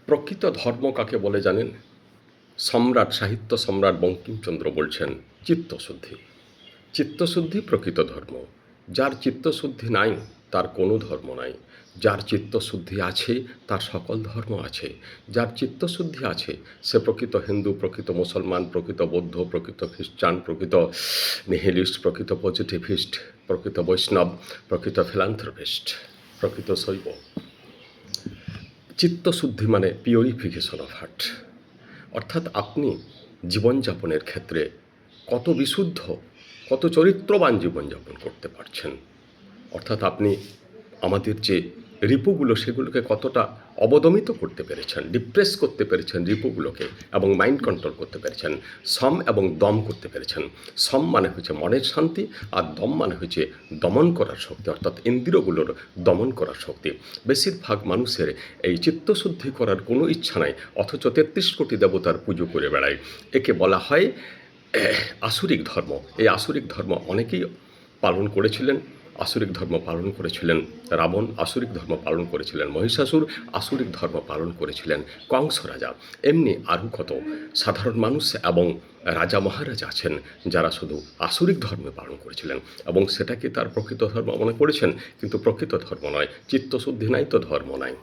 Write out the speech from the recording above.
প্রকৃত ধর্ম কাকে বলে জানেন? সম্রাট, সাহিত্য সম্রাট বঙ্কিমচন্দ্র বলছেন চিত্তশুদ্ধি। চিত্তশুদ্ধি প্রকৃত ধর্ম। যার চিত্তশুদ্ধি নাই তার কোনো ধর্ম নাই। যার চিত্তশুদ্ধি আছে তার সকল ধর্ম আছে। যার চিত্তশুদ্ধি আছে সে প্রকৃত হিন্দু, প্রকৃত মুসলমান, প্রকৃত বৌদ্ধ, প্রকৃত খ্রিস্টান, প্রকৃত নিহিলিস্ট, প্রকৃত পজিটিভিস্ট, প্রকৃত বৈষ্ণব, প্রকৃত ফিলান্থ্রপিস্ট, প্রকৃত শৈব। চিত্তশুদ্ধি মানে পিউরিফিকেশন অফ হার্ট। অর্থাৎ আপনি জীবনযাপনের ক্ষেত্রে কত বিশুদ্ধ, কত চরিত্রবান জীবনযাপন করতে পারছেন। অর্থাৎ আপনি আমাদের যে রিপুগুলো সেগুলোকে কতটা অবদমিত করতে পেরেছেন, ডিপ্রেস করতে পেরেছেন রিপুগুলোকে, এবং মাইন্ড কন্ট্রোল করতে পেরেছেন। সম এবং দম করতে পেরেছেন। সম মানে হচ্ছে মনের শান্তি, আর দম মানে হচ্ছে দমন করার শক্তি, অর্থাৎ ইন্দ্রিয়গুলোর দমন করার শক্তি। বেশিরভাগ মানুষের এই চিত্তশুদ্ধি করার কোনো ইচ্ছা নাই, অথচ ৩৩ কোটি দেবতার পুজো করে বেড়ায়। একে বলা হয় আসুরিক ধর্ম। এই আসুরিক ধর্ম অনেকেই পালন করেছিলেন। আসুরিক ধর্ম পালন করেছিলেন রাবণ, আসুরিক ধর্ম পালন করেছিলেন মহিষাসুর, আসুরিক ধর্ম পালন করেছিলেন কংস রাজা। এমনি আরও কত সাধারণ মানুষ এবং রাজা মহারাজা আছেন যারা শুধু আসুরিক ধর্ম পালন করেছিলেন এবং সেটাকে তার প্রকৃত ধর্ম মনে করেছেন, কিন্তু প্রকৃত ধর্ম নয়। চিত্তশুদ্ধি নাই তো ধর্ম নাই।